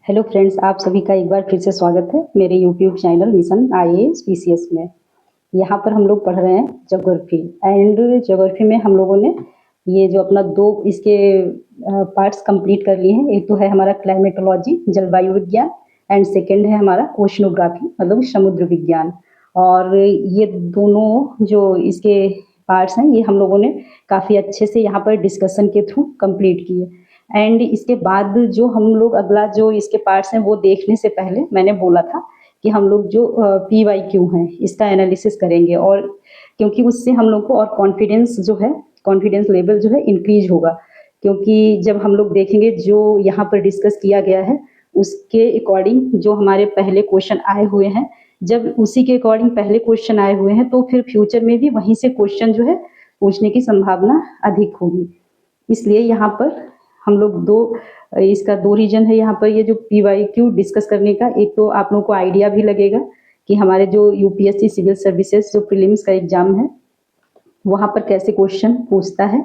Hello friends, आप सभी का एक बार फिर से स्वागत है मेरे YouTube channel mission IAS PCS में। यहाँ पर हम लोग पढ़ रहे हैं ज्योग्राफी एंड ज्योग्राफी में हम लोगों ने ये जो अपना दो इसके पार्ट्स कंप्लीट कर लिए हैं। एक तो है हमारा क्लाइमेटोलॉजी जलवायु विज्ञान एंड सेकंड है हमारा ओशनोग्राफी मतलब समुद्र विज्ञान। और ये दोनों जो इसके पार्ट्स हैं ये हम लोगों ने काफ़ी अच्छे से यहाँ पर डिस्कशन के थ्रू कंप्लीट किए। एंड इसके बाद जो हम लोग अगला जो इसके पार्ट्स हैं वो देखने से पहले मैंने बोला था कि हम लोग जो PYQ हैं इसका एनालिसिस करेंगे, और क्योंकि उससे हम लोग को और कॉन्फिडेंस लेवल जो है इंक्रीज होगा। क्योंकि जब हम लोग देखेंगे जो यहाँ पर डिस्कस किया गया है उसके अकॉर्डिंग जो हमारे पहले क्वेश्चन आए हुए हैं, जब उसी के अकॉर्डिंग पहले क्वेश्चन आए हुए हैं तो फिर फ्यूचर में भी वहीं से क्वेश्चन जो है पूछने की संभावना अधिक होगी। इसलिए यहाँ पर हम लोग इसका दो रीजन है यहाँ पर ये जो PYQ डिस्कस करने का। एक तो आप लोगों को आइडिया भी लगेगा कि हमारे जो UPSC सिविल सर्विसेज जो प्रीलिम्स का एग्जाम है वहाँ पर कैसे क्वेश्चन पूछता है,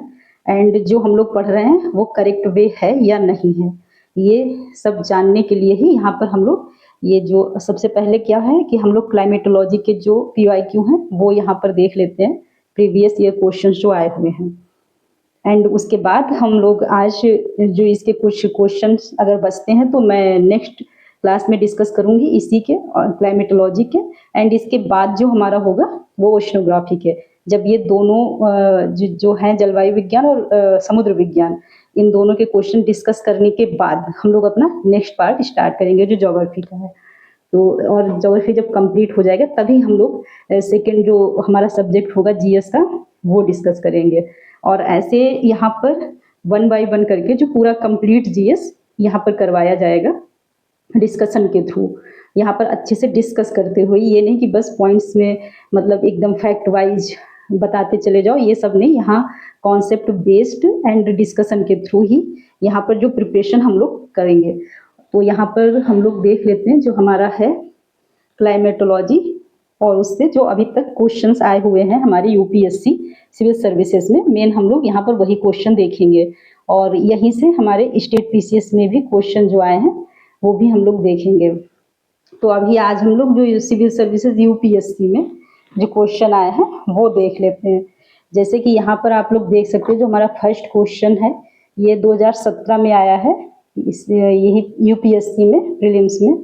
एंड जो हम लोग पढ़ रहे हैं वो करेक्ट वे है या नहीं है। ये सब जानने के लिए ही यहाँ पर हम लोग ये जो सबसे पहले क्या है कि हम लोग क्लाइमेटोलॉजी के जो PYQ हैं वो यहाँ पर देख लेते हैं, प्रीवियस ईयर क्वेश्चन जो आए हुए हैं। एंड उसके बाद हम लोग आज जो इसके कुछ क्वेश्चंस अगर बचते हैं तो मैं नेक्स्ट क्लास में डिस्कस करूंगी इसी के और क्लाइमेटोलॉजी के। एंड इसके बाद जो हमारा होगा वो ओशनोग्राफी के। जब ये दोनों जो हैं जलवायु विज्ञान और समुद्र विज्ञान, इन दोनों के क्वेश्चन डिस्कस करने के बाद हम लोग अपना नेक्स्ट पार्ट स्टार्ट करेंगे जो ज्योग्राफी का है। तो और ज्योग्राफी जब कंप्लीट हो जाएगा तभी हम लोग सेकेंड जो हमारा सब्जेक्ट होगा GS का वो डिस्कस करेंगे। और ऐसे यहाँ पर 1 बाय 1 करके जो पूरा कंप्लीट GS यहाँ पर करवाया जाएगा डिस्कशन के थ्रू। यहाँ पर अच्छे से डिस्कस करते हुए, ये नहीं कि बस पॉइंट्स में मतलब एकदम फैक्ट वाइज बताते चले जाओ, ये सब नहीं। यहाँ कॉन्सेप्ट बेस्ड एंड डिस्कशन के थ्रू ही यहाँ पर जो प्रिपरेशन हम लोग करेंगे। तो यहाँ पर हम लोग देख लेते हैं जो हमारा है क्लाइमेटोलॉजी, और उससे जो अभी तक क्वेश्चंस आए हुए हैं हमारे UPSC सिविल सर्विसेज में, मेन हम लोग यहाँ पर वही क्वेश्चन देखेंगे। और यहीं से हमारे स्टेट PCS में भी क्वेश्चन जो आए हैं वो भी हम लोग देखेंगे। तो अभी आज हम लोग जो सिविल सर्विसेज UPSC में जो क्वेश्चन आए हैं वो देख लेते हैं। जैसे कि यहाँ पर आप लोग देख सकते हैं जो हमारा फर्स्ट क्वेश्चन है ये 2017 में आया है, यही UPSC में प्रीलिम्स में।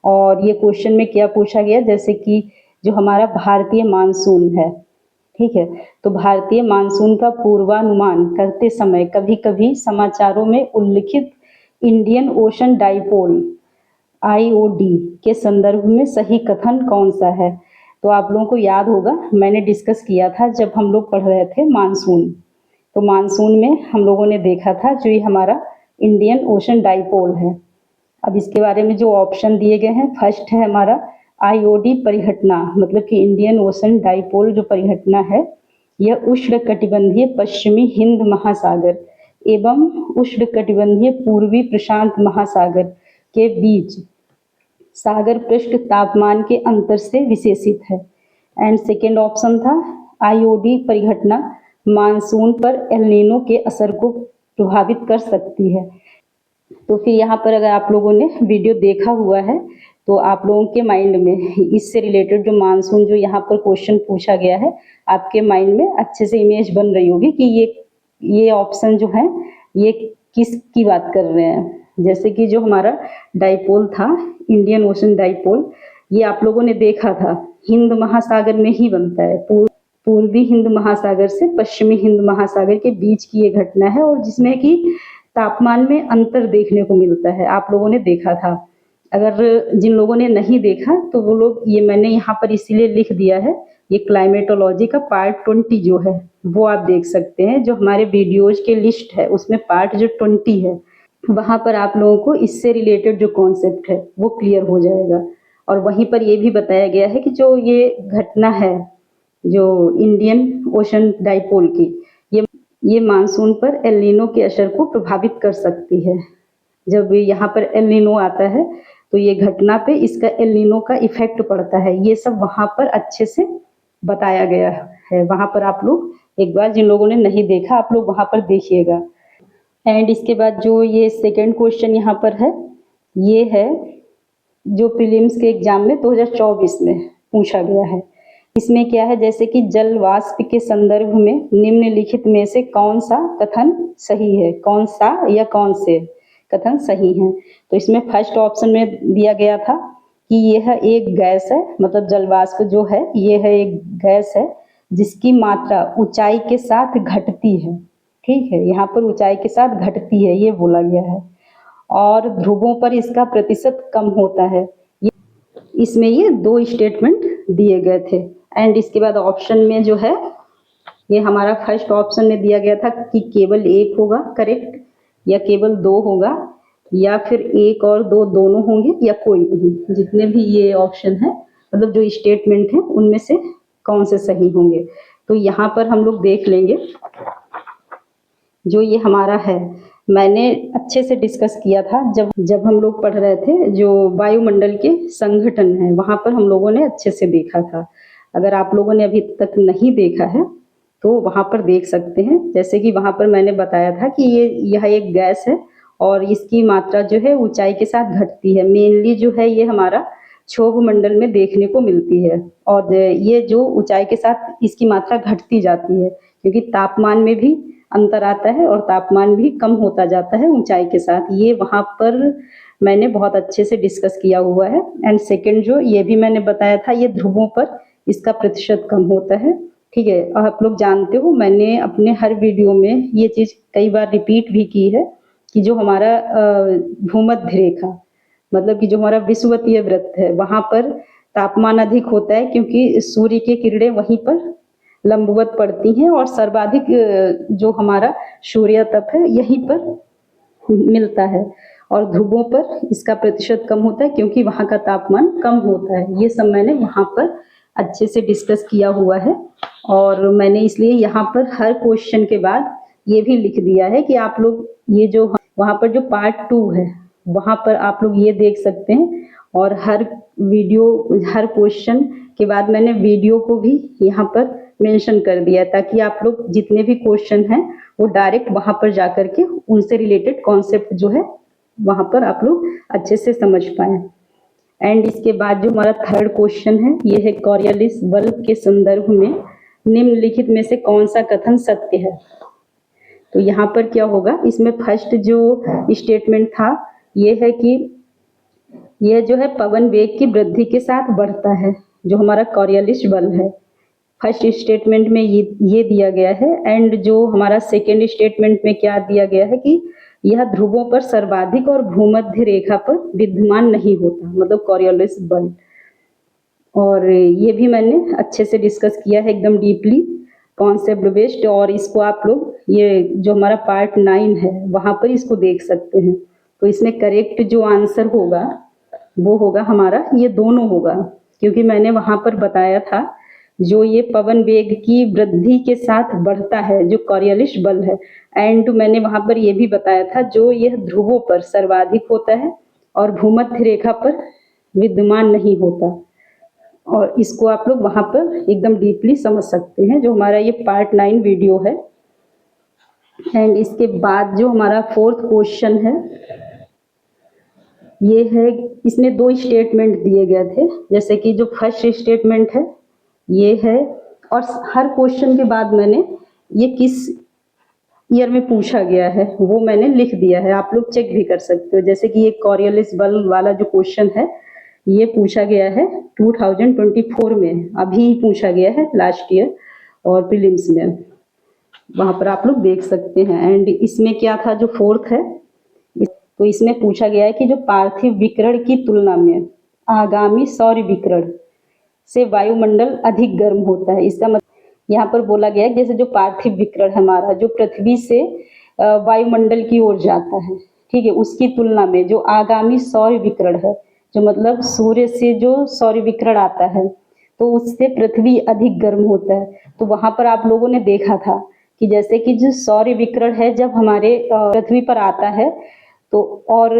और ये क्वेश्चन में क्या पूछा गया, जैसे कि जो हमारा भारतीय मानसून है, ठीक है, तो भारतीय मानसून का पूर्वानुमान करते समय कभी कभी समाचारों में उल्लिखित इंडियन ओशन डाइपोल IOD के संदर्भ में सही कथन कौन सा है। तो आप लोगों को याद होगा मैंने डिस्कस किया था जब हम लोग पढ़ रहे थे मानसून। तो मानसून में हम लोगों ने देखा था जो ये हमारा इंडियन ओशन डाइपोल है। अब इसके बारे में जो ऑप्शन दिए गए हैं, फर्स्ट है हमारा IOD परिघटना, मतलब कि इंडियन ओशन डाइपोल जो परिघटना है यह उष्णकटिबंधीय पश्चिमी हिंद महासागर एवं उष्णकटिबंधीय पूर्वी प्रशांत महासागर के बीच सागर पृष्ठ तापमान के अंतर से विशेषित है। एंड सेकेंड ऑप्शन था IOD परिघटना मानसून पर एल नीनो के असर को प्रभावित कर सकती है। तो फिर यहाँ पर अगर आप लोगों ने वीडियो देखा हुआ है तो आप लोगों के माइंड में इससे रिलेटेड जो मानसून जो यहाँ पर क्वेश्चन पूछा गया है आपके माइंड में अच्छे से इमेज बन रही होगी कि ये ऑप्शन जो है ये किसकी बात कर रहे हैं। जैसे कि जो हमारा डाइपोल था इंडियन ओशन डाइपोल, ये आप लोगों ने देखा था हिंद महासागर में ही बनता है, पूर्वी हिंद महासागर से पश्चिमी हिंद महासागर के बीच की ये घटना है, और जिसमें कि तापमान में अंतर देखने को मिलता है। आप लोगों ने देखा था, अगर जिन लोगों ने नहीं देखा तो वो लोग, ये मैंने यहाँ पर इसीलिए लिख दिया है, ये क्लाइमेटोलॉजी का पार्ट 20 जो है वो आप देख सकते हैं। जो हमारे वीडियोज के लिस्ट है उसमें पार्ट जो 20 है वहाँ पर आप लोगों को इससे रिलेटेड जो कॉन्सेप्ट है वो क्लियर हो जाएगा। और वहीं पर ये भी बताया गया है कि जो ये घटना है जो इंडियन ओशन डाइपोल की, ये मानसून पर एल नीनो के असर को प्रभावित कर सकती है। जब यहाँ पर एल नीनो आता है तो ये घटना पे इसका एल नीनो का इफेक्ट पड़ता है। ये सब वहाँ पर अच्छे से बताया गया है। वहाँ पर आप लोग एक बार, जिन लोगों ने नहीं देखा आप लोग वहाँ पर देखिएगा। एंड इसके बाद जो ये सेकंड क्वेश्चन यहाँ पर है ये है जो प्रीलिम्स के एग्जाम में 2024 में पूछा गया है। इसमें क्या है, जैसे कि जल वाष्प के संदर्भ में निम्नलिखित में से कौन सा कथन सही है, कौन सा या कौन से कथन सही हैं। तो इसमें फर्स्ट ऑप्शन में दिया गया था कि यह एक गैस है, मतलब जल वाष्प जो है ये है एक गैस है जिसकी मात्रा ऊंचाई के साथ घटती है। ठीक है, यहाँ पर ऊंचाई के साथ घटती है ये बोला गया है, और ध्रुवों पर इसका प्रतिशत कम होता है। इसमें ये दो स्टेटमेंट दिए गए थे। एंड इसके बाद ऑप्शन में जो है ये हमारा फर्स्ट ऑप्शन में दिया गया था कि केवल एक होगा करेक्ट, या केवल दो होगा, या फिर एक और दो दोनों होंगे, या कोई नहीं। जितने भी ये ऑप्शन है, मतलब जो स्टेटमेंट है उनमें से कौन से सही होंगे। तो यहाँ पर हम लोग देख लेंगे जो ये हमारा है। मैंने अच्छे से डिस्कस किया था जब हम लोग पढ़ रहे थे, जो वायुमंडल के संगठन है वहाँ पर हम लोगों ने अच्छे से देखा था। अगर आप लोगों ने अभी तक नहीं देखा है तो वहाँ पर देख सकते हैं। जैसे कि वहाँ पर मैंने बताया था कि यह एक गैस है और इसकी मात्रा जो है ऊंचाई के साथ घटती है। मेनली जो है ये हमारा क्षोभ मंडल में देखने को मिलती है, और ये जो ऊंचाई के साथ इसकी मात्रा घटती जाती है क्योंकि तापमान में भी अंतर आता है और तापमान भी कम होता जाता है ऊंचाई के साथ। ये वहाँ पर मैंने बहुत अच्छे से डिस्कस किया हुआ है। एंड सेकंड जो ये भी मैंने बताया था, ये ध्रुवों पर इसका प्रतिशत कम होता है। ठीक है, और आप लोग जानते हो मैंने अपने हर वीडियो में ये चीज़ कई बार रिपीट भी की है कि जो हमारा भूमध्य रेखा, मतलब कि जो हमारा विषुवतीय वृत्त है वहाँ पर तापमान अधिक होता है क्योंकि सूर्य की किरणें वहीं पर लंबवत पड़ती हैं, और सर्वाधिक जो हमारा सूर्य तप है यहीं पर मिलता है, और ध्रुवों पर इसका प्रतिशत कम होता है क्योंकि वहाँ का तापमान कम होता है। ये सब मैंने वहाँ पर अच्छे से डिस्कस किया हुआ है, और मैंने इसलिए यहाँ पर हर क्वेश्चन के बाद ये भी लिख दिया है कि आप लोग ये जो वहाँ पर जो पार्ट 2 है वहाँ पर आप लोग ये देख सकते हैं, और हर वीडियो हर क्वेश्चन के बाद मैंने वीडियो को भी यहाँ पर मेंशन कर दिया ताकि आप लोग जितने भी क्वेश्चन हैं वो डायरेक्ट वहाँ पर जा कर के उनसे रिलेटेड कॉन्सेप्ट जो है वहाँ पर आप लोग अच्छे से समझ पाएँ। एंड इसके बाद जो हमारा थर्ड क्वेश्चन है ये है कॉरियोलिस बल्ब के संदर्भ में निम्नलिखित में से कौन सा कथन सत्य है। तो यहाँ पर क्या होगा, इसमें फर्स्ट जो स्टेटमेंट था ये है कि यह जो है पवन वेग की वृद्धि के साथ बढ़ता है, जो हमारा कॉरियोलिस बल्ब है। फर्स्ट स्टेटमेंट में ये दिया गया है। एंड जो हमारा सेकेंड स्टेटमेंट में क्या दिया गया है कि यह ध्रुवों पर सर्वाधिक और भूमध्य रेखा पर विद्यमान नहीं होता, मतलब कॉरियोलिस बल्ब। और ये भी मैंने अच्छे से डिस्कस किया है एकदम डीपली कॉन्सेप्ट बेस्ड, और इसको आप लोग ये जो हमारा पार्ट 9 है वहाँ पर इसको देख सकते हैं। तो इसमें करेक्ट जो आंसर होगा वो होगा हमारा ये दोनों होगा, क्योंकि मैंने वहाँ पर बताया था जो ये पवन वेग की वृद्धि के साथ बढ़ता है जो कॉरियोलिस बल्ब है। एंड मैंने वहाँ पर ये भी बताया था जो यह ध्रुवों पर सर्वाधिक होता है और भूमध्य रेखा पर विद्यमान नहीं होता। और इसको आप लोग वहाँ पर एकदम डीपली समझ सकते हैं, जो हमारा ये पार्ट 9 वीडियो है। एंड इसके बाद जो हमारा फोर्थ क्वेश्चन है ये है, इसमें 2 स्टेटमेंट दिए गए थे। जैसे कि जो फर्स्ट स्टेटमेंट है ये है, और हर क्वेश्चन के बाद मैंने ये किस ईयर में पूछा गया है वो मैंने लिख दिया है, आप लोग चेक भी कर सकते हो। जैसे कि ये कॉरियोलिस बल्ब वाला जो क्वेश्चन है ये पूछा गया है 2024 में, अभी पूछा गया है लास्ट ईयर और प्रीलिम्स में, वहाँ पर आप लोग देख सकते हैं। एंड इसमें क्या था जो फोर्थ है, तो इसमें पूछा गया है कि जो पार्थिव विकिरण की तुलना में आगामी सौर विकिरण से वायुमंडल अधिक गर्म होता है। इसका मतलब यहाँ पर बोला गया है जैसे जो पार्थिव विकिरण हमारा जो पृथ्वी से वायुमंडल की ओर जाता है, ठीक है, उसकी तुलना में जो आगामी सौर विकिरण है, जो मतलब सूर्य से जो सौर विकिरण आता है तो उससे पृथ्वी अधिक गर्म होता है। तो वहाँ पर आप लोगों ने देखा था कि जैसे कि जो सौर विकिरण है जब हमारे पृथ्वी पर आता है तो, और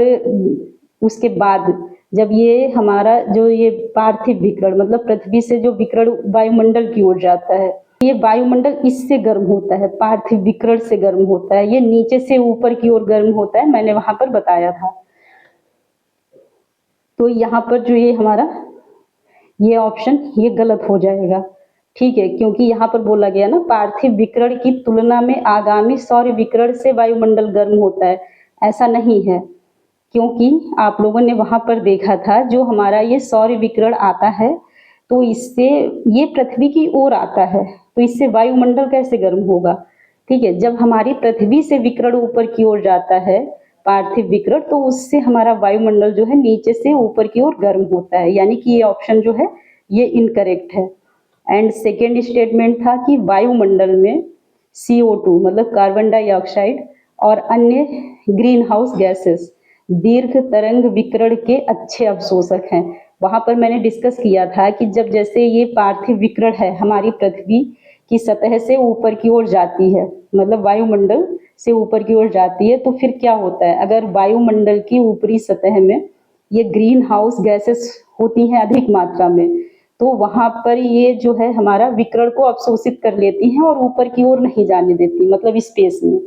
उसके बाद जब ये हमारा जो ये पार्थिव विकिरण मतलब पृथ्वी से जो विकिरण वायुमंडल की ओर जाता है, ये वायुमंडल इससे गर्म होता है, पार्थिव विकिरण से गर्म होता है, ये नीचे से ऊपर की ओर गर्म होता है, मैंने वहां पर बताया था। तो यहाँ पर जो ये हमारा ये ऑप्शन ये गलत हो जाएगा, ठीक है, क्योंकि यहाँ पर बोला गया ना पार्थिव विकिरण की तुलना में आगामी सौर विकिरण से वायुमंडल गर्म होता है, ऐसा नहीं है, क्योंकि आप लोगों ने वहां पर देखा था जो हमारा ये सौर विकिरण आता है तो इससे ये पृथ्वी की ओर आता है, तो इससे वायुमंडल कैसे गर्म होगा, ठीक है। जब हमारी पृथ्वी से विकिरण ऊपर की ओर जाता है पार्थिव विकिरण, तो उससे हमारा वायुमंडल जो है नीचे से ऊपर की ओर गर्म होता है, यानी कि ये ऑप्शन जो है ये इनकरेक्ट है। एंड सेकेंड स्टेटमेंट था कि वायुमंडल में CO2 मतलब कार्बन डाइऑक्साइड और अन्य ग्रीन हाउस गैसेस दीर्घ तरंग विकिरण के अच्छे अवशोषक हैं। वहां पर मैंने डिस्कस किया था कि जब जैसे ये पार्थिव विकिरण है हमारी पृथ्वी की सतह से ऊपर की ओर जाती है, मतलब वायुमंडल से ऊपर की ओर जाती है, तो फिर क्या होता है, अगर वायुमंडल की ऊपरी सतह में ये ग्रीन हाउस गैसेस होती हैं अधिक मात्रा में, तो वहां पर ये जो है हमारा विकिरण को अवशोषित कर लेती हैं और ऊपर की ओर नहीं जाने देती, मतलब स्पेस में,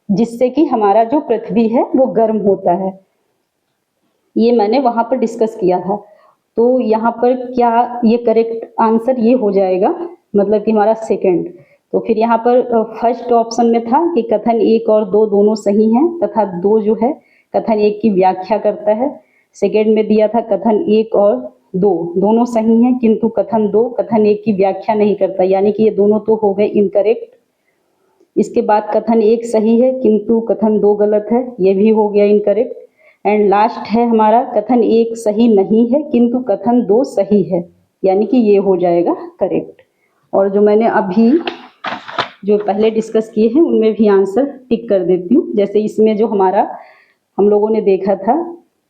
जिससे कि हमारा जो पृथ्वी है वो गर्म होता है। ये मैंने वहां पर डिस्कस किया था। तो यहाँ पर क्या ये करेक्ट आंसर ये हो जाएगा, मतलब कि हमारा सेकंड। तो फिर यहाँ पर फर्स्ट ऑप्शन में था कि कथन 1 और 2 दोनों सही हैं, तथा 2 जो है कथन 1 की व्याख्या करता है। सेकंड में दिया था कथन 1 और 2 दोनों सही हैं, किंतु कथन 2 कथन 1 की व्याख्या नहीं करता, यानी कि ये दोनों तो हो गए इनकरेक्ट। इसके बाद कथन 1 सही है किंतु कथन 2 गलत है, ये भी हो गया इनकरेक्ट। एंड लास्ट है हमारा कथन 1 सही नहीं है किंतु कथन 2 सही है, यानी कि ये हो जाएगा करेक्ट। और जो मैंने अभी जो पहले डिस्कस किए हैं उनमें भी आंसर टिक कर देती हूँ। जैसे इसमें जो हमारा हम लोगों ने देखा था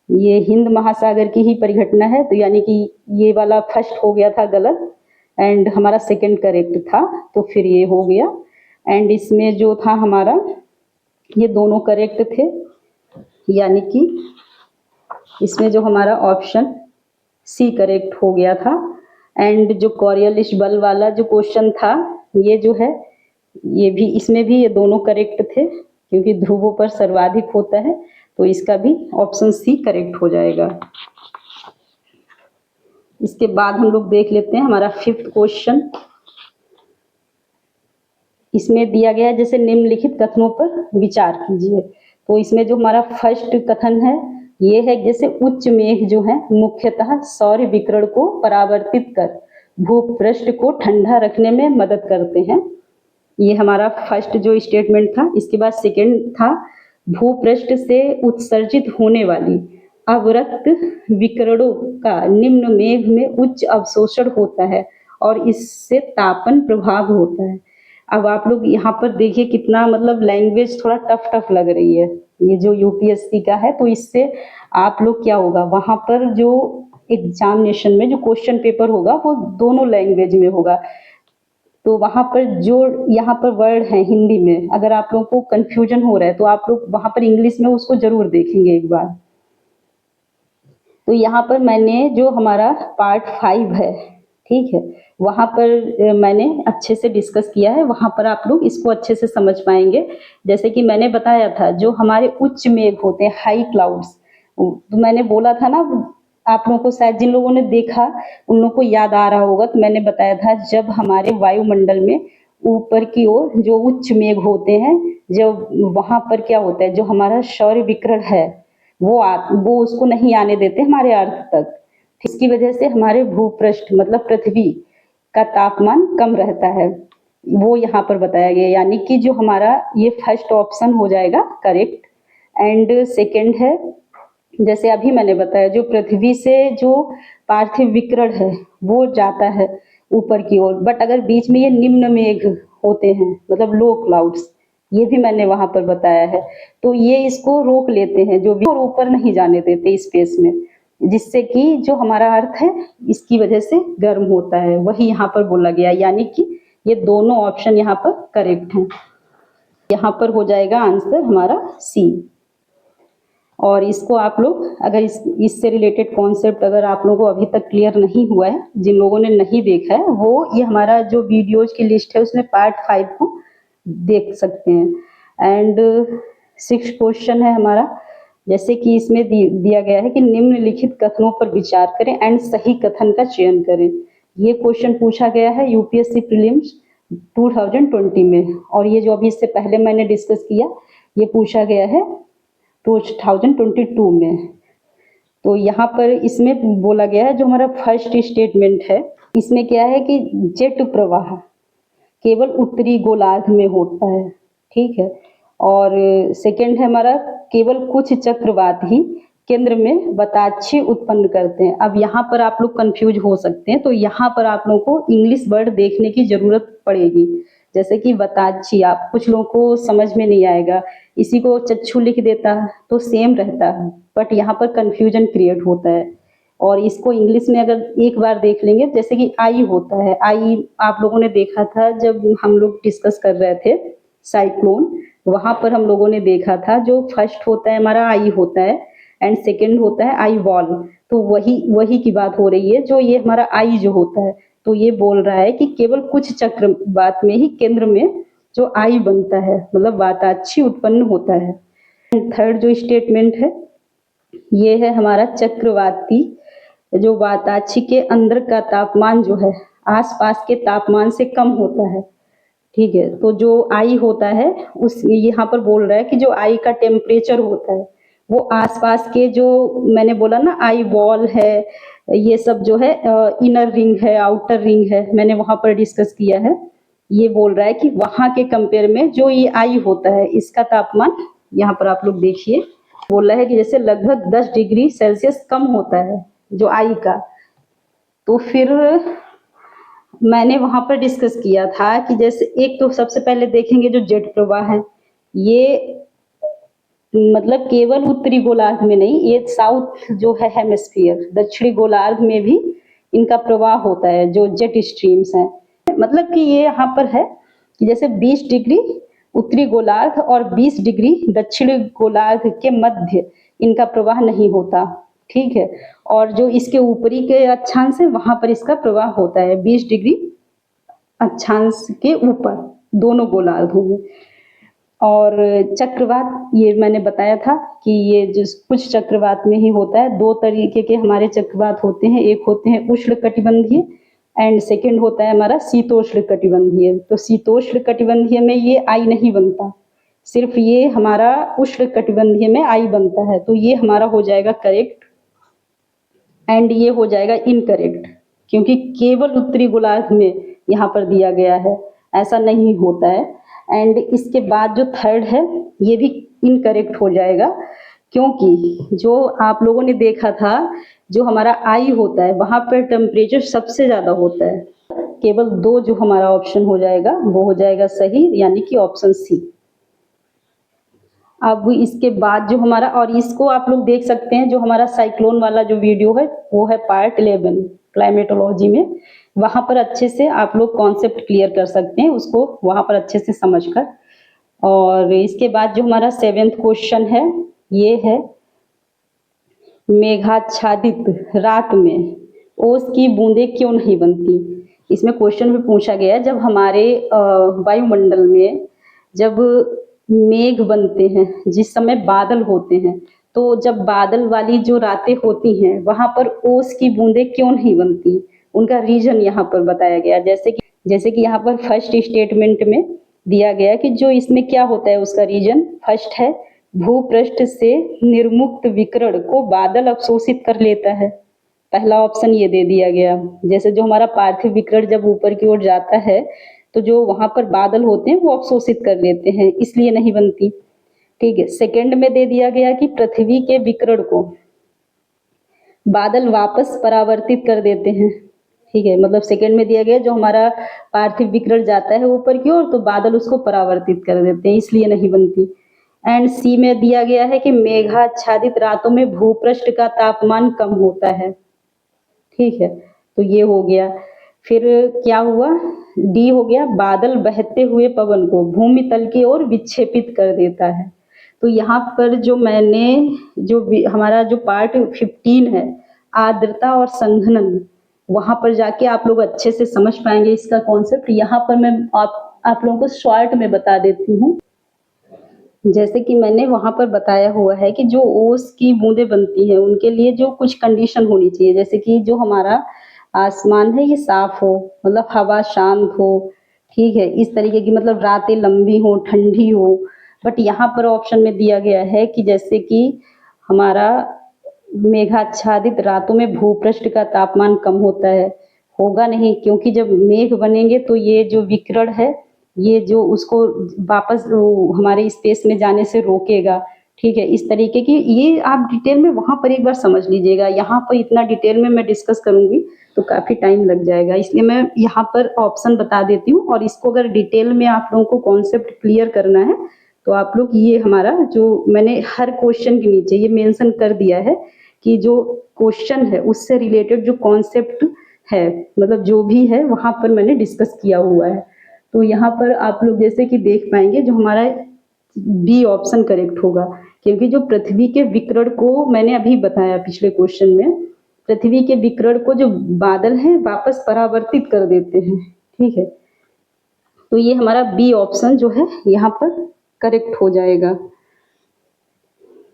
ये हिंद महासागर की ही परिघटना है, तो यानी कि ये वाला फर्स्ट हो गया था गलत एंड हमारा सेकंड करेक्ट था, तो फिर ये हो गया। एंड इसमें जो था हमारा ये दोनों करेक्ट थे, यानी कि इसमें जो हमारा ऑप्शन सी करेक्ट हो गया था। एंड जो कॉरियलिस बल वाला जो क्वेश्चन था ये जो है ये भी इसमें भी ये दोनों करेक्ट थे, क्योंकि ध्रुवों पर सर्वाधिक होता है, तो इसका भी ऑप्शन सी करेक्ट हो जाएगा। इसके बाद हम लोग देख लेते हैं हमारा 5th क्वेश्चन। इसमें दिया गया है जैसे निम्नलिखित कथनों पर विचार कीजिए। तो इसमें जो हमारा फर्स्ट कथन है ये है जैसे उच्च मेघ जो है मुख्यतः सौर विकिरण को परावर्तित कर भूपृष्ठ को ठंडा रखने में मदद करते हैं, ये हमारा फर्स्ट जो स्टेटमेंट था। इसके बाद सेकंड था भूपृष्ठ से उत्सर्जित होने वाली अवरक्त विकिरणों का निम्न मेघ में उच्च अवशोषण होता है और इससे तापन प्रभाव होता है। अब आप लोग यहाँ पर देखिए कितना मतलब लैंग्वेज थोड़ा टफ लग रही है, ये जो यूपीएससी का है, तो इससे आप लोग क्या होगा वहाँ पर जो एग्जामिनेशन में जो क्वेश्चन पेपर होगा वो दोनों लैंग्वेज में होगा, तो वहाँ पर जो यहाँ पर वर्ड है हिंदी में अगर आप लोगों को कंफ्यूजन हो रहा है तो आप लोग वहाँ पर इंग्लिश में उसको जरूर देखेंगे एक बार। तो यहाँ पर मैंने जो हमारा पार्ट 5 है, ठीक है, वहाँ पर मैंने अच्छे से डिस्कस किया है, वहाँ पर आप लोग इसको अच्छे से समझ पाएंगे। जैसे कि मैंने बताया था जो हमारे उच्च मेघ होते हैं हाई क्लाउड्स, तो मैंने बोला था ना आप लोगों को शायद जिन लोगों ने देखा उन लोगों को याद आ रहा होगा, तो मैंने बताया था जब हमारे वायुमंडल में ऊपर की ओर जो उच्च मेघ होते हैं, जब वहाँ पर क्या होता है जो हमारा सौर विकिरण है वो उसको नहीं आने देते हमारे अर्थ तक, इसकी वजह से हमारे भूपृष्ठ मतलब पृथ्वी का तापमान कम रहता है, वो यहाँ पर बताया गया, यानी कि जो हमारा ये फर्स्ट ऑप्शन हो जाएगा करेक्ट। एंड सेकंड है जैसे अभी मैंने बताया जो पृथ्वी से जो पार्थिव विकिरण है वो जाता है ऊपर की ओर, बट अगर बीच में ये निम्न मेघ होते हैं मतलब लो क्लाउड्स, ये भी मैंने वहां पर बताया है, तो ये इसको रोक लेते हैं जो भी और ऊपर नहीं जाने देते स्पेस में, जिससे कि जो हमारा अर्थ है इसकी वजह से गर्म होता है, वही यहाँ पर बोला गया, यानी कि ये दोनों ऑप्शन यहाँ पर करेक्ट हैं। यहाँ पर हो जाएगा आंसर हमारा सी। और इसको आप लोग अगर इससे रिलेटेड कॉन्सेप्ट अगर आप लोगों को अभी तक क्लियर नहीं हुआ है, जिन लोगों ने नहीं देखा है वो ये हमारा जो वीडियोज की लिस्ट है उसमें पार्ट 5 को देख सकते हैं। एंड 6th क्वेश्चन है हमारा जैसे कि इसमें दिया गया है कि निम्नलिखित कथनों पर विचार करें एंड सही कथन का चयन करें। ये क्वेश्चन पूछा गया है यूपीएससी प्रीलिम्स 2020 में, और ये जो अभी इससे पहले मैंने डिस्कस किया ये पूछा गया है 2022 में। तो यहाँ पर इसमें बोला गया है, जो हमारा फर्स्ट स्टेटमेंट है इसमें क्या है कि जेट प्रवाह केवल उत्तरी गोलार्ध में होता है, ठीक है। और सेकंड है हमारा, केवल कुछ चक्रवात ही केंद्र में वाताक्षी उत्पन्न करते हैं। अब यहाँ पर आप लोग कंफ्यूज हो सकते हैं, तो यहाँ पर आप लोगों को इंग्लिश वर्ड देखने की जरूरत पड़ेगी। जैसे कि वाताक्षी, आप कुछ लोगों को समझ में नहीं आएगा, इसी को चक्षु लिख देता तो सेम रहता है, बट यहाँ पर कंफ्यूजन क्रिएट होता है। और इसको इंग्लिश में अगर एक बार देख लेंगे, जैसे कि आई होता है, आई आप लोगों ने देखा था जब हम लोग डिस्कस कर रहे थे साइक्लोन, वहां पर हम लोगों ने देखा था जो फर्स्ट होता है हमारा आई होता है एंड सेकंड होता है आई वॉल। तो वही की बात हो रही है, जो ये हमारा आई जो होता है, तो ये बोल रहा है कि केवल कुछ चक्रवात में ही केंद्र में जो आई बनता है, मतलब वाताक्षी उत्पन्न होता है। थर्ड जो स्टेटमेंट है ये है हमारा चक्रवाती जो वाताक्षी के अंदर का तापमान जो है आसपास के तापमान से कम होता है, ठीक है। तो जो आई होता है उस यहाँ पर बोल रहा है कि जो आई का टेम्परेचर होता है वो आसपास के, जो मैंने बोला ना आई वॉल है, ये सब जो है इनर रिंग है, आउटर रिंग है, मैंने वहां पर डिस्कस किया है। ये बोल रहा है कि वहां के कंपेयर में जो ये आई होता है इसका तापमान, यहाँ पर आप लोग देखिए बोल रहा है कि जैसे लगभग 10 डिग्री सेल्सियस कम होता है जो आई का। तो फिर मैंने वहां पर डिस्कस किया था कि जैसे एक तो सबसे पहले देखेंगे जो जेट प्रवाह है, ये मतलब केवल उत्तरी गोलार्ध में नहीं, ये साउथ जो है हेमिस्फीयर, दक्षिणी गोलार्ध में भी इनका प्रवाह होता है जो जेट स्ट्रीम्स हैं। मतलब कि ये यहाँ पर है कि जैसे 20 डिग्री उत्तरी गोलार्ध और 20 डिग्री दक्षिणी गोलार्ध के मध्य इनका प्रवाह नहीं होता, ठीक है। और जो इसके ऊपरी के अक्षांश है वहां पर इसका प्रवाह होता है 20 डिग्री अक्षांश के ऊपर दोनों गोलार्धों में। और चक्रवात ये मैंने बताया था कि ये जो कुछ चक्रवात में ही होता है। दो तरीके के हमारे चक्रवात होते हैं, एक होते हैं उष्ण कटिबंधीय एंड सेकंड होता है हमारा शीतोष्ण कटिबंधीय। तो शीतोष्ण कटिबंधीय में ये आई नहीं बनता, सिर्फ ये हमारा उष्ण कटिबंधीय में आई बनता है। तो ये हमारा हो जाएगा करेक्ट एंड ये हो जाएगा इनकरेक्ट, क्योंकि केवल उत्तरी गोलार्ध में यहाँ पर दिया गया है, ऐसा नहीं होता है। एंड इसके बाद जो थर्ड है ये भी इनकरेक्ट हो जाएगा, क्योंकि जो आप लोगों ने देखा था जो हमारा आई होता है वहां पर टेम्परेचर सबसे ज्यादा होता है। केवल दो जो हमारा ऑप्शन हो जाएगा वो हो जाएगा सही, यानी कि ऑप्शन सी। अब इसके बाद जो हमारा, और इसको आप लोग देख सकते हैं जो हमारा साइक्लोन वाला जो वीडियो है वो है पार्ट 11 क्लाइमेटोलॉजी में, वहां पर अच्छे से आप लोग कॉन्सेप्ट क्लियर कर सकते हैं उसको वहां पर अच्छे से समझकर। और इसके बाद जो हमारा 7th क्वेश्चन है ये है मेघाच्छादित रात में ओस की बूंदें क्यों नहीं बनती। इसमें क्वेश्चन भी पूछा गया जब हमारे वायुमंडल में जब मेघ बनते हैं, जिस समय बादल होते हैं, तो जब बादल वाली जो रातें होती हैं वहां पर ओस की बूंदें क्यों नहीं बनती, उनका रीजन यहाँ पर बताया गया। जैसे कि यहाँ पर फर्स्ट स्टेटमेंट में दिया गया कि जो इसमें क्या होता है उसका रीजन, फर्स्ट है भूपृष्ठ से निर्मुक्त विकिरण को बादल अवशोषित कर लेता है, पहला ऑप्शन ये दे दिया गया। जैसे जो हमारा पार्थिव विकिरण जब ऊपर की ओर जाता है तो जो वहां पर बादल होते हैं वो अवशोषित कर लेते हैं, इसलिए नहीं बनती, ठीक है। सेकंड में दे दिया गया कि पृथ्वी के विकिरण को बादल वापस परावर्तित कर देते हैं, ठीक है। मतलब सेकंड में दिया गया जो हमारा पार्थिव विकिरण जाता है ऊपर की ओर तो बादल उसको परावर्तित कर देते हैं, इसलिए नहीं बनती। एंड सी में दिया गया है कि मेघाच्छादित रातों में भूपृष्ठ का तापमान कम होता है, ठीक है। तो ये हो गया। फिर क्या हुआ, डी हो गया बादल बहते हुए पवन को भूमि तल की ओर विक्षेपित कर देता है। तो यहाँ पर जो मैंने जो हमारा जो पार्ट 15 है आर्द्रता और संघनन, वहां पर जाके आप लोग अच्छे से समझ पाएंगे इसका कॉन्सेप्ट। यहाँ पर मैं आप लोगों को शॉर्ट में बता देती हूँ। जैसे कि मैंने वहाँ पर बताया हुआ है कि जो ओस की बूंदें बनती हैं उनके लिए जो कुछ कंडीशन होनी चाहिए, जैसे कि जो हमारा आसमान है ये साफ हो, मतलब हवा शांत हो, ठीक है, इस तरीके की, मतलब रातें लंबी हो, ठंडी हो। बट यहाँ पर ऑप्शन में दिया गया है कि जैसे कि हमारा मेघाच्छादित रातों में भूपृष्ठ का तापमान कम होता है, होगा नहीं, क्योंकि जब मेघ बनेंगे तो ये जो विकिरण है ये जो उसको वापस हमारे स्पेस में जाने से रोकेगा, ठीक है। इस तरीके की ये आप डिटेल में वहाँ पर एक बार समझ लीजिएगा, यहाँ पर इतना डिटेल में मैं डिस्कस करूंगी तो काफ़ी टाइम लग जाएगा, इसलिए मैं यहाँ पर ऑप्शन बता देती हूँ। और इसको अगर डिटेल में आप लोगों को कॉन्सेप्ट क्लियर करना है तो आप लोग ये हमारा जो मैंने हर क्वेश्चन के नीचे ये मेंशन कर दिया है कि जो क्वेश्चन है उससे रिलेटेड जो कॉन्सेप्ट है, मतलब जो भी है वहाँ पर मैंने डिस्कस किया हुआ है। तो यहाँ पर आप लोग जैसे कि देख पाएंगे जो हमारा बी ऑप्शन करेक्ट होगा, क्योंकि जो पृथ्वी के विकिरण को मैंने अभी बताया पिछले क्वेश्चन में, पृथ्वी के विकिरण को जो बादल हैं वापस परावर्तित कर देते हैं, ठीक है। तो ये हमारा बी ऑप्शन जो है यहाँ पर करेक्ट हो जाएगा।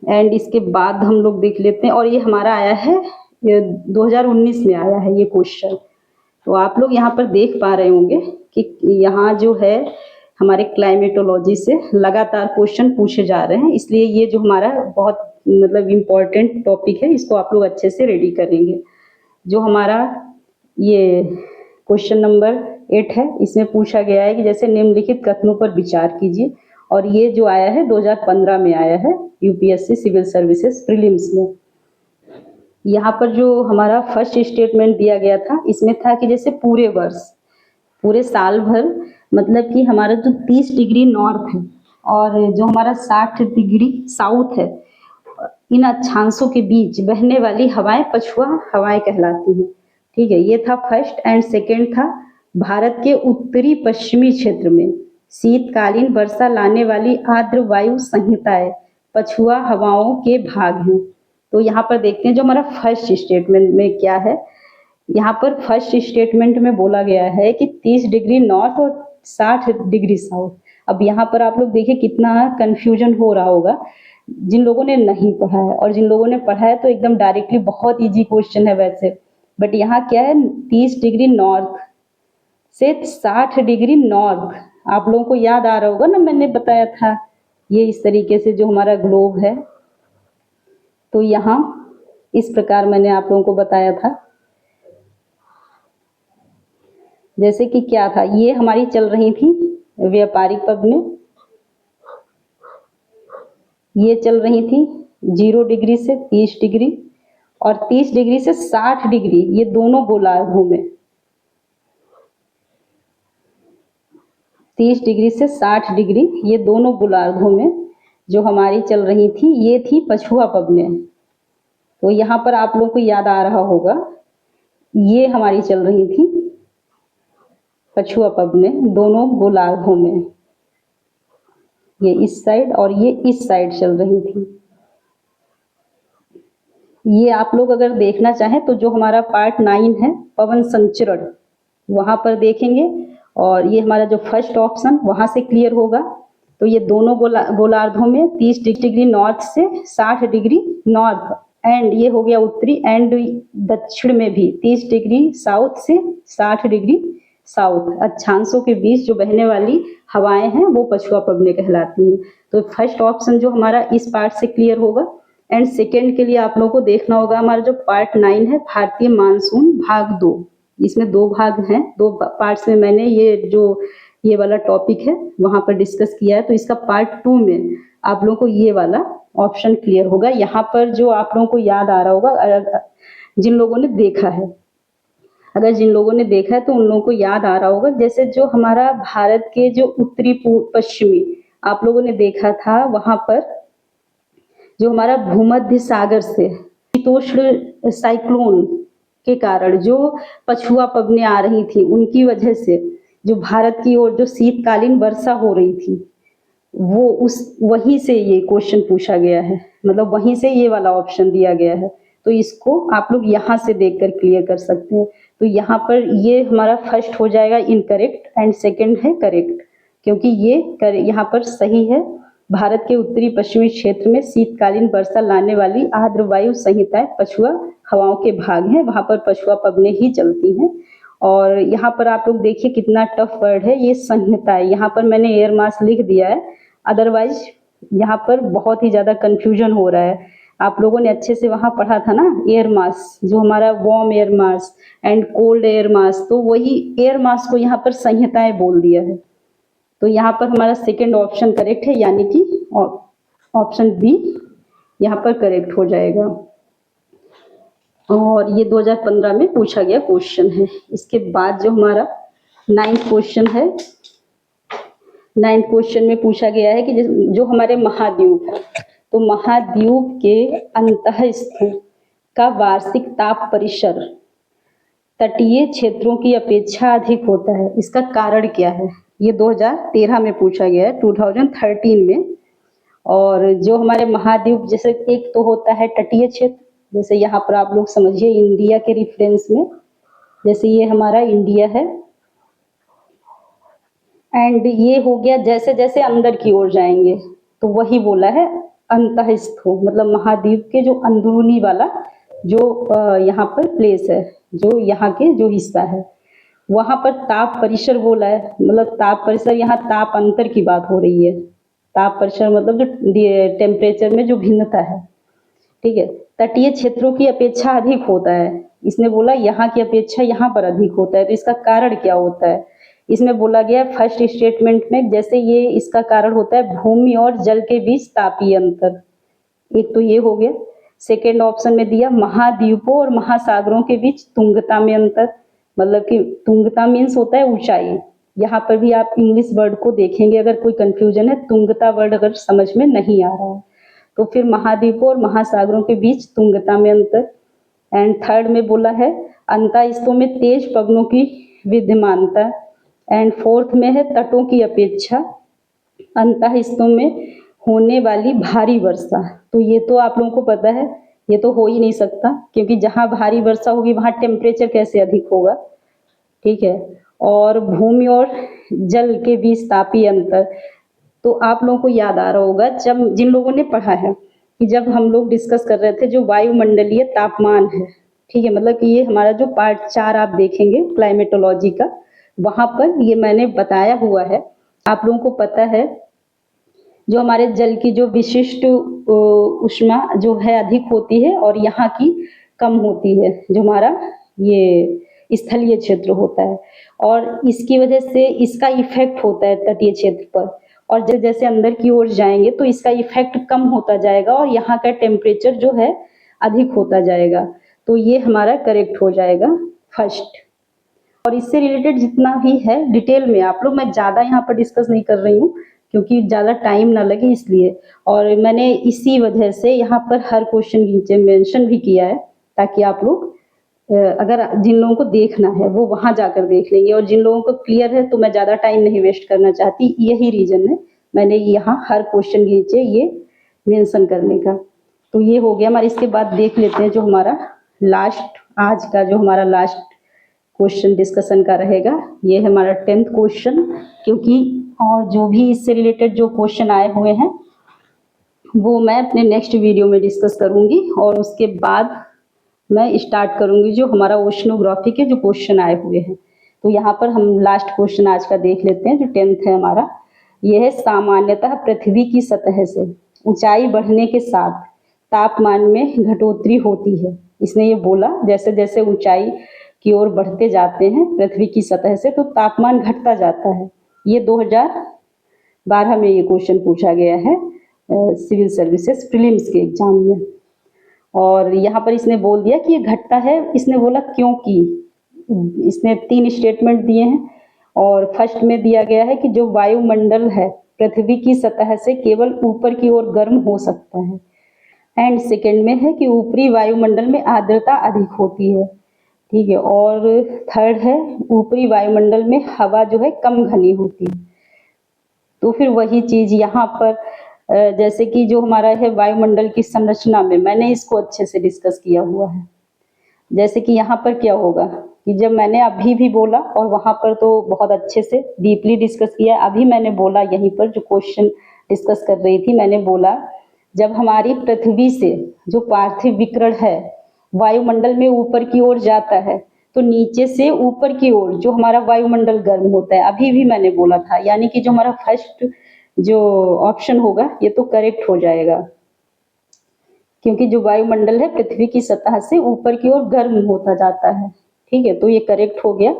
एंड इसके बाद हम लोग देख लेते हैं, और ये हमारा आया है, ये 2019 में आया है ये क्वेश्चन। तो आप लोग यहाँ पर देख पा रहे होंगे कि यहाँ जो है हमारे क्लाइमेटोलॉजी से लगातार क्वेश्चन पूछे जा रहे हैं, इसलिए ये जो हमारा बहुत मतलब इम्पोर्टेंट टॉपिक है इसको आप लोग अच्छे से रेडी करेंगे। जो हमारा ये क्वेश्चन नंबर 8 है, इसमें पूछा गया है कि जैसे निम्नलिखित कथनों पर विचार कीजिए, और ये जो आया है 2015 में आया है यूपीएससी सिविल सर्विसेज प्रीलिम्स में। यहाँ पर जो हमारा फर्स्ट स्टेटमेंट दिया गया था इसमें था कि जैसे पूरे वर्ष, पूरे साल भर, मतलब कि हमारा जो 30 डिग्री नॉर्थ है और जो हमारा 60 डिग्री साउथ है, इन अक्षांशों के बीच बहने वाली हवाएं पछुआ हवाएं कहलाती हैं, ठीक है। ये था फर्स्ट। एंड सेकेंड था भारत के उत्तरी पश्चिमी क्षेत्र में शीतकालीन वर्षा लाने वाली आर्द्र वायु संहिताएं पछुआ हवाओं के भाग हैं। तो यहाँ पर देखते हैं जो हमारा फर्स्ट स्टेटमेंट में क्या है। यहाँ पर फर्स्ट स्टेटमेंट में बोला गया है कि 30 डिग्री नॉर्थ और 60 डिग्री साउथ। अब यहाँ पर आप लोग देखिए कितना कंफ्यूजन हो रहा होगा जिन लोगों ने नहीं पढ़ा है, और जिन लोगों ने पढ़ा है तो एकदम डायरेक्टली बहुत इजी क्वेश्चन है वैसे, बट यहाँ क्या है 30 डिग्री नॉर्थ से 60 डिग्री नॉर्थ, आप लोगों को याद आ रहा होगा ना, मैंने बताया था ये इस तरीके से जो हमारा ग्लोब है, तो यहाँ इस प्रकार मैंने आप लोगों को बताया था। जैसे कि क्या था, ये हमारी चल रही थी व्यापारिक पब में, ये चल रही थी 0 डिग्री से 30 डिग्री और 30 डिग्री से 60 डिग्री, ये दोनों गोलार्धों में, 30 डिग्री से 60 डिग्री ये दोनों गोलार्धों में जो हमारी चल रही थी ये थी पछुआ पवने। तो यहाँ पर आप लोगों को याद आ रहा होगा ये हमारी चल रही थी पछुआ पवने दोनों गोलार्धों में, ये इस साइड और ये इस साइड चल रही थी। ये आप लोग अगर देखना चाहें तो जो हमारा पार्ट 9 है पवन संचरण, वहां पर देखेंगे, और ये हमारा जो फर्स्ट ऑप्शन वहां से क्लियर होगा। तो ये दोनों गोलार्धों में 30 डिग्री नॉर्थ से 60 डिग्री नॉर्थ, एंड ये हो गया उत्तरी, एंड दक्षिण में भी 30 डिग्री साउथ से 60 डिग्री साउथ, अक्षांशों के बीच जो बहने वाली हवाएं हैं वो पछुआ पवने कहलाती हैं। तो फर्स्ट ऑप्शन जो हमारा इस पार्ट से क्लियर होगा। एंड सेकेंड के लिए आप लोगों को देखना होगा हमारा जो पार्ट 9 है भारतीय मानसून भाग 2, इसमें 2 भाग हैं, 2 पार्ट्स में मैंने ये वाला टॉपिक है वहां पर डिस्कस किया है। तो इसका पार्ट 2 में आप लोगों को ये वाला ऑप्शन क्लियर होगा। यहाँ पर जो आप लोगों को याद आ रहा होगा जिन लोगों ने देखा है, अगर जिन लोगों ने देखा है तो उन लोगों को याद आ रहा होगा, जैसे जो हमारा भारत के जो उत्तरी पश्चिमी आप लोगों ने देखा था, वहां पर जो हमारा भूमध्य सागर से शीतोष्ण साइक्लोन के कारण जो पछुआ पवनें आ रही थी उनकी वजह से जो भारत की ओर जो शीतकालीन वर्षा हो रही थी वो वहीं से ये क्वेश्चन पूछा गया है, मतलब वहीं से ये वाला ऑप्शन दिया गया है। तो इसको आप लोग यहाँ से देखकर क्लियर कर सकते हैं। तो यहाँ पर ये हमारा फर्स्ट हो जाएगा इनकरेक्ट, एंड सेकंड है करेक्ट, क्योंकि ये यहाँ पर सही है भारत के उत्तरी पश्चिमी क्षेत्र में शीतकालीन वर्षा लाने वाली आर्द्र वायु संहिताएं पछुआ हवाओं के भाग हैं, वहां पर पछुआ पवनें ही चलती हैं। और यहाँ पर आप लोग देखिए कितना टफ वर्ड है ये संहिता है। यहाँ पर मैंने एयर मास लिख दिया है, अदरवाइज यहाँ पर बहुत ही ज़्यादा कंफ्यूजन हो रहा है। आप लोगों ने अच्छे से वहाँ पढ़ा था ना एयर मास, जो हमारा warm air mass and cold air mass, तो वही एयर मास को यहाँ पर संहिताएं बोल दिया है। तो यहाँ पर हमारा सेकेंड ऑप्शन करेक्ट है, यानी कि ऑप्शन बी यहाँ पर करेक्ट हो जाएगा। और ये 2015 में पूछा गया क्वेश्चन है। इसके बाद जो हमारा 9th क्वेश्चन है, 9th क्वेश्चन में पूछा गया है कि जो हमारे महाद्वीप है, तो महाद्वीप के अंतःस्थ का वार्षिक ताप परिसर तटीय क्षेत्रों की अपेक्षा अधिक होता है, इसका कारण क्या है? ये 2013 में पूछा गया है, 2013 में। और जो हमारे महाद्वीप, जैसे एक तो होता है तटीय क्षेत्र, जैसे यहाँ पर आप लोग समझिए इंडिया के रिफरेंस में, जैसे ये हमारा इंडिया है, एंड ये हो गया जैसे जैसे अंदर की ओर जाएंगे तो वही बोला है अंतःस्थ, मतलब महाद्वीप के जो अंदरूनी वाला जो यहाँ पर प्लेस है, जो यहाँ के जो हिस्सा है, वहाँ पर ताप परिसर बोला है। मतलब ताप परिसर, यहाँ ताप अंतर की बात हो रही है। ताप परिसर मतलब जो टेम्परेचर में जो भिन्नता है, ठीक है। तटीय क्षेत्रों की अपेक्षा अधिक होता है, इसने बोला यहाँ की अपेक्षा यहाँ पर अधिक होता है, तो इसका कारण क्या होता है? इसमें बोला गया फर्स्ट स्टेटमेंट में, जैसे ये इसका कारण होता है भूमि और जल के बीच तापीय अंतर, एक तो ये हो गया। सेकेंड ऑप्शन में दिया महाद्वीपों और महासागरों के बीच तुंगता में अंतर, मतलब कि तुंगता मीन्स होता है ऊंचाई। यहाँ पर भी आप इंग्लिश वर्ड को देखेंगे, अगर कोई कंफ्यूजन है, तुंगता वर्ड अगर समझ में नहीं आ रहा है तो फिर महाद्वीपों और महासागरों के बीच तुंगता में अंतर। एंड थर्ड में बोला है अंतःस्थों में तेज पवनों की विद्यमानता। एंड फोर्थ में है तटों की अपेक्षा अंतःस्थों में होने वाली भारी वर्षा। तो ये तो आप लोगों को पता है, ये तो हो ही नहीं सकता, क्योंकि जहाँ भारी वर्षा होगी वहाँ टेम्परेचर कैसे अधिक होगा, ठीक है। और भूमि और जल के बीच तापीय अंतर, तो आप लोगों को याद आ रहा होगा जब जिन लोगों ने पढ़ा है कि जब हम लोग डिस्कस कर रहे थे जो वायुमंडलीय तापमान है, ठीक है, मतलब कि ये हमारा जो पार्ट 4 आप देखेंगे क्लाइमेटोलॉजी का, वहाँ पर ये मैंने बताया हुआ है। आप लोगों को पता है जो हमारे जल की जो विशिष्ट ऊष्मा जो है अधिक होती है और यहाँ की कम होती है, जो हमारा ये स्थलीय क्षेत्र होता है, और इसकी वजह से इसका इफेक्ट होता है तटीय क्षेत्र पर, और जैसे जैसे अंदर की ओर जाएंगे तो इसका इफेक्ट कम होता जाएगा और यहाँ का टेम्परेचर जो है अधिक होता जाएगा। तो ये हमारा करेक्ट हो जाएगा फर्स्ट। और इससे रिलेटेड जितना भी है डिटेल में आप लोग, मैं ज़्यादा यहाँ पर डिस्कस नहीं कर रही हूँ क्योंकि ज़्यादा टाइम ना लगे इसलिए, और मैंने इसी वजह से यहाँ पर हर क्वेश्चन नीचे मेंशन भी किया है ताकि आप लोग अगर जिन लोगों को देखना है वो वहाँ जाकर देख लेंगे, और जिन लोगों को क्लियर है तो मैं ज़्यादा टाइम नहीं वेस्ट करना चाहती, यही रीज़न है मैंने यहाँ हर क्वेश्चन के नीचे ये मेंशन करने का। तो ये हो गया हमारे। इसके बाद देख लेते हैं जो हमारा लास्ट, आज का जो हमारा लास्ट क्वेश्चन डिस्कशन का रहेगा, ये है हमारा 10th क्वेश्चन, क्योंकि और जो भी इससे रिलेटेड जो क्वेश्चन आए हुए हैं वो मैं अपने नेक्स्ट वीडियो में डिस्कस करूँगी, और उसके बाद मैं स्टार्ट करूँगी जो हमारा ओशनोग्राफी के जो क्वेश्चन आए हुए हैं। तो यहाँ पर हम लास्ट क्वेश्चन आज का देख लेते हैं जो 10th है हमारा। यह है सामान्यतः पृथ्वी की सतह से ऊंचाई बढ़ने के साथ तापमान में घटोतरी होती है। इसने ये बोला जैसे जैसे ऊंचाई की ओर बढ़ते जाते हैं पृथ्वी की सतह से तो तापमान घटता जाता है। ये 2012 में ये क्वेश्चन पूछा गया है सिविल सर्विसेज प्रीलिम्स के एग्जाम में, और यहाँ पर इसने बोल दिया कि ये घटता है। इसने बोला क्योंकि, इसने 3 स्टेटमेंट दिए हैं, और फर्स्ट में दिया गया है कि जो वायुमंडल है पृथ्वी की सतह से केवल ऊपर की ओर गर्म हो सकता है, एंड सेकेंड में है कि ऊपरी वायुमंडल में आर्द्रता अधिक होती है, ठीक है, और थर्ड है ऊपरी वायुमंडल में हवा जो है कम घनी होती है। तो फिर वही चीज़ यहाँ पर जैसे कि जो हमारा है वायुमंडल की संरचना में, मैंने इसको अच्छे से डिस्कस किया हुआ है। जैसे कि यहाँ पर क्या होगा कि जब मैंने अभी भी बोला और वहाँ पर तो बहुत अच्छे से डीपली डिस्कस किया, अभी मैंने बोला यहीं पर जो क्वेश्चन डिस्कस कर रही थी। मैंने बोला जब हमारी पृथ्वी से जो पार्थिव विकिरण है वायुमंडल में ऊपर की ओर जाता है तो नीचे से ऊपर की ओर जो हमारा वायुमंडल गर्म होता है, अभी भी मैंने बोला था, यानी कि जो हमारा फर्स्ट जो ऑप्शन होगा ये तो करेक्ट हो जाएगा, क्योंकि जो वायुमंडल है पृथ्वी की सतह से ऊपर की ओर गर्म होता जाता है। ठीक है, तो ये करेक्ट हो गया।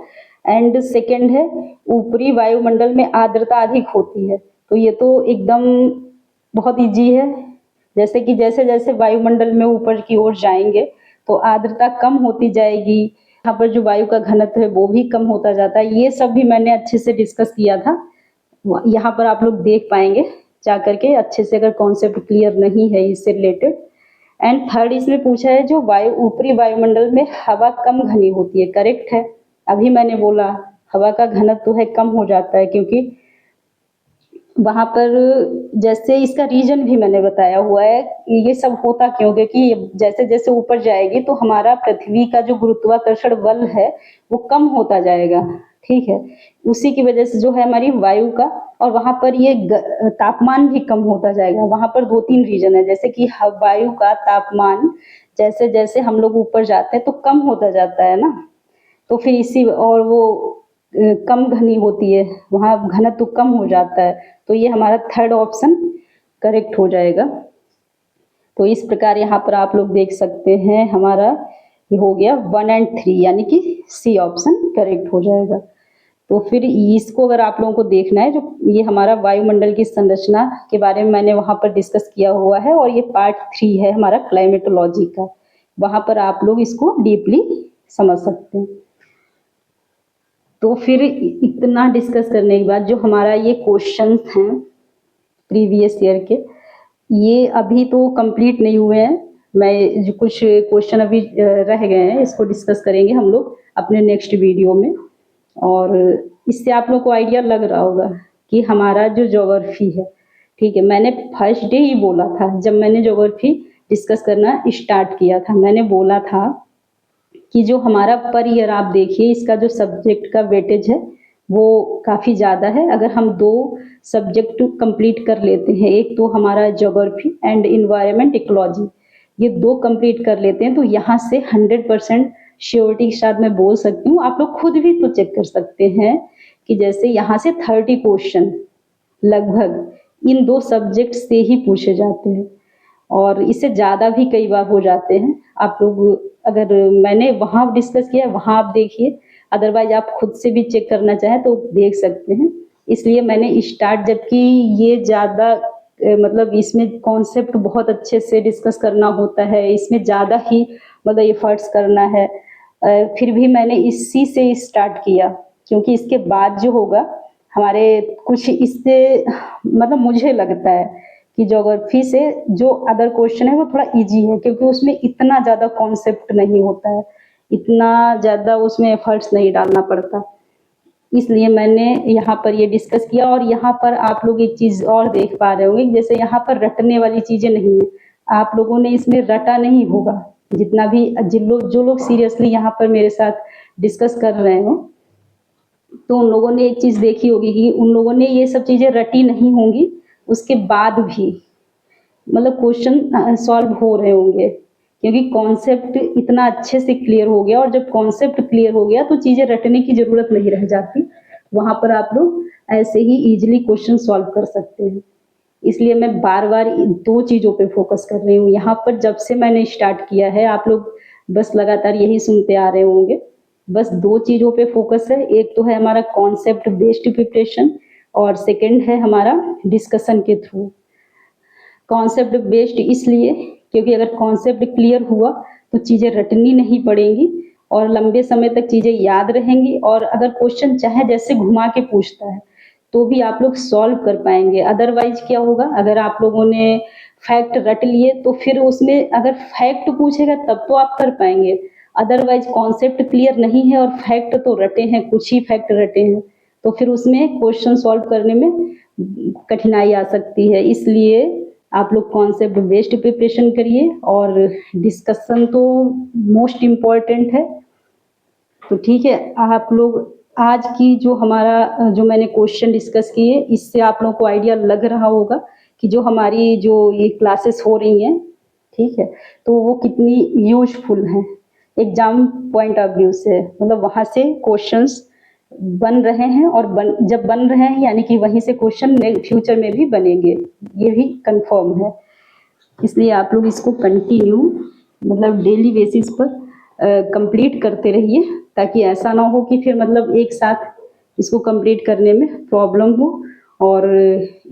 एंड सेकंड है ऊपरी वायुमंडल में आर्द्रता अधिक होती है, तो ये तो एकदम बहुत इजी है। जैसे कि जैसे जैसे वायुमंडल में ऊपर की ओर जाएंगे तो आर्द्रता कम होती जाएगी, यहाँ पर जो वायु का घनत्व है वो भी कम होता जाता है। ये सब भी मैंने अच्छे से डिस्कस किया था, यहाँ पर आप लोग देख पाएंगे जा करके अच्छे से, अगर कॉन्सेप्ट क्लियर नहीं है इससे रिलेटेड। एंड थर्ड इसमें पूछा है जो वायु ऊपरी वायुमंडल में हवा कम घनी होती है, करेक्ट है। अभी मैंने बोला हवा का घनत्व है कम हो जाता है, क्योंकि वहां पर जैसे इसका रीजन भी मैंने बताया हुआ है ये सब होता क्यों, क्योंकि जैसे जैसे ऊपर जाएगी तो हमारा पृथ्वी का जो गुरुत्वाकर्षण बल है वो कम होता जाएगा। ठीक है, उसी की वजह से जो है हमारी वायु का, और वहां पर ये तापमान भी कम होता जाएगा। वहां पर 2-3 रीजन है, जैसे कि वायु का तापमान जैसे जैसे हम लोग ऊपर जाते हैं तो कम होता जाता है ना, तो फिर इसी, और वो कम घनी होती है, वहाँ घनत्व कम हो जाता है, तो ये हमारा थर्ड ऑप्शन करेक्ट हो जाएगा। तो इस प्रकार यहाँ पर आप लोग देख सकते हैं हमारा ये हो गया 1 और 3, यानी कि सी ऑप्शन करेक्ट हो जाएगा। तो फिर इसको अगर आप लोगों को देखना है, जो ये हमारा वायुमंडल की संरचना के बारे में मैंने वहाँ पर डिस्कस किया हुआ है, और ये पार्ट 3 है हमारा क्लाइमेटोलॉजी का, वहाँ पर आप लोग इसको डीपली समझ सकते हैं। तो फिर इतना डिस्कस करने के बाद जो हमारा ये क्वेश्चंस हैं प्रीवियस ईयर के, ये अभी तो कंप्लीट नहीं हुए हैं। मैं जो कुछ क्वेश्चन अभी रह गए हैं इसको डिस्कस करेंगे हम लोग अपने नेक्स्ट वीडियो में, और इससे आप लोग को आइडिया लग रहा होगा कि हमारा जो ज्योग्राफी है, ठीक है, मैंने फर्स्ट डे ही बोला था जब मैंने ज्योग्राफी डिस्कस करना स्टार्ट किया था, मैंने बोला था कि जो हमारा पर ईयर आप देखिए इसका जो सब्जेक्ट का वेटेज है वो काफ़ी ज़्यादा है। अगर हम 2 सब्जेक्ट कंप्लीट कर लेते हैं, एक तो हमारा ज्योग्राफी एंड इन्वायरमेंट इकोलॉजी, ये 2 कंप्लीट कर लेते हैं तो यहाँ से 100% श्योरिटी के साथ मैं बोल सकती हूँ, आप लोग खुद भी तो चेक कर सकते हैं कि जैसे यहाँ से 30 क्वेश्चन लगभग इन 2 सब्जेक्ट से ही पूछे जाते हैं, और इससे ज़्यादा भी कई बार हो जाते हैं। आप लोग अगर मैंने वहाँ डिस्कस किया वहाँ आप देखिए, अदरवाइज आप खुद से भी चेक करना चाहें तो देख सकते हैं। इसलिए मैंने स्टार्ट, जबकि ये ज़्यादा मतलब इसमें कॉन्सेप्ट बहुत अच्छे से डिस्कस करना होता है, इसमें ज़्यादा ही मतलब एफर्ट्स करना है, फिर भी मैंने इसी से स्टार्ट किया, क्योंकि इसके बाद जो होगा हमारे कुछ इससे मतलब मुझे लगता है कि ज्योग्राफी से जो अदर क्वेश्चन है वो थोड़ा इजी है, क्योंकि उसमें इतना ज़्यादा कॉन्सेप्ट नहीं होता है, इतना ज़्यादा उसमें एफर्ट्स नहीं डालना पड़ता। इसलिए मैंने यहाँ पर ये डिस्कस किया, और यहाँ पर आप लोग एक चीज़ और देख पा रहे होंगे, जैसे यहाँ पर रटने वाली चीज़ें नहीं है, आप लोगों ने इसमें रटा नहीं होगा, जितना भी जो लोग सीरियसली यहाँ पर मेरे साथ डिस्कस कर रहे हो, तो उन लोगों ने एक चीज़ देखी होगी कि उन लोगों ने ये सब चीज़ें रटी नहीं होंगी, उसके बाद भी मतलब क्वेश्चन सॉल्व हो रहे होंगे, क्योंकि कॉन्सेप्ट इतना अच्छे से क्लियर हो गया, और जब कॉन्सेप्ट क्लियर हो गया तो चीज़ें रटने की ज़रूरत नहीं रह जाती, वहाँ पर आप लोग ऐसे ही इजीली क्वेश्चन सॉल्व कर सकते हैं। इसलिए मैं बार बार 2 चीज़ों पे फोकस कर रही हूँ। यहाँ पर जब से मैंने स्टार्ट किया है आप लोग बस लगातार यही सुनते आ रहे होंगे, बस 2 चीज़ों पे फोकस है, एक तो है हमारा कॉन्सेप्ट बेस्ड प्रिपरेशन, और सेकंड है हमारा डिस्कशन के थ्रू। कॉन्सेप्ट बेस्ड इसलिए क्योंकि अगर कॉन्सेप्ट क्लियर हुआ तो चीज़ें रटनी नहीं पड़ेंगी और लंबे समय तक चीज़ें याद रहेंगी, और अगर क्वेश्चन चाहे जैसे घुमा के पूछता है तो भी आप लोग सॉल्व कर पाएंगे। अदरवाइज क्या होगा, अगर आप लोगों ने फैक्ट रट लिए तो फिर उसमें अगर फैक्ट पूछेगा तब तो आप कर पाएंगे, अदरवाइज कॉन्सेप्ट क्लियर नहीं है और फैक्ट तो रटे हैं, कुछ ही फैक्ट रटे हैं, तो फिर उसमें क्वेश्चन सॉल्व करने में कठिनाई आ सकती है। इसलिए आप लोग कॉन्सेप्ट बेस्ड प्रिपरेशन करिए, और डिस्कशन तो मोस्ट इम्पॉर्टेंट है। तो ठीक है, आप लोग आज की जो हमारा जो मैंने क्वेश्चन डिस्कस किए इससे आप लोगों को आइडिया लग रहा होगा कि जो हमारी जो ये क्लासेस हो रही हैं, ठीक है, तो वो कितनी यूजफुल हैं एग्जाम पॉइंट ऑफ व्यू से। मतलब वहाँ से क्वेश्चंस बन रहे हैं और जब बन रहे हैं यानी कि वहीं से क्वेश्चन फ्यूचर में भी बनेंगे, ये भी कंफर्म है। इसलिए आप लोग इसको कंटिन्यू मतलब डेली बेसिस पर कंप्लीट करते रहिए, ताकि ऐसा ना हो कि फिर मतलब एक साथ इसको कंप्लीट करने में प्रॉब्लम हो। और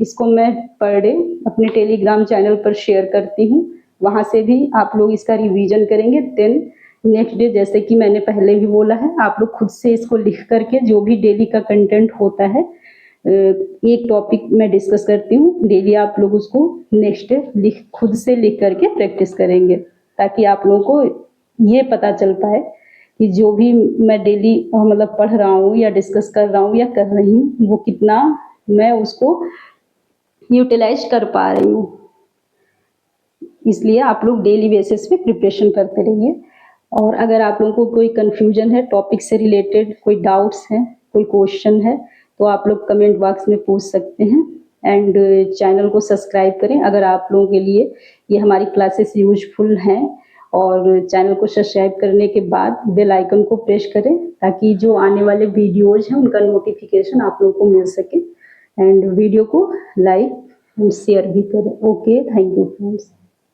इसको मैं पर डे अपने टेलीग्राम चैनल पर शेयर करती हूँ, वहाँ से भी आप लोग इसका रिवीजन करेंगे। देन नेक्स्ट डे, जैसे कि मैंने पहले भी बोला है, आप लोग खुद से इसको लिख करके जो भी डेली का कंटेंट होता है, एक टॉपिक मैं डिस्कस करती हूँ डेली, आप लोग उसको नेक्स्ट डे खुद से लिख करके प्रैक्टिस करेंगे, ताकि आप लोगों को ये पता चल पाए कि जो भी मैं डेली मतलब पढ़ रहा हूँ या डिस्कस कर रहा हूँ या कर रही हूँ, वो कितना मैं उसको यूटिलाइज कर पा रही हूँ। इसलिए आप लोग डेली बेसिस पे प्रिपरेशन करते रहिए। और अगर आप लोगों को कोई कन्फ्यूजन है टॉपिक से रिलेटेड, कोई डाउट्स हैं, कोई क्वेश्चन है, तो आप लोग कमेंट बॉक्स में पूछ सकते हैं। एंड चैनल को सब्सक्राइब करें अगर आप लोगों के लिए ये हमारी क्लासेस यूजफुल हैं। और चैनल को सब्सक्राइब करने के बाद बेल आइकन को प्रेस करें, ताकि जो आने वाले वीडियोज हैं उनका नोटिफिकेशन आप लोगों को मिल सके। एंड वीडियो को लाइक शेयर भी करें। Okay, thank you friends.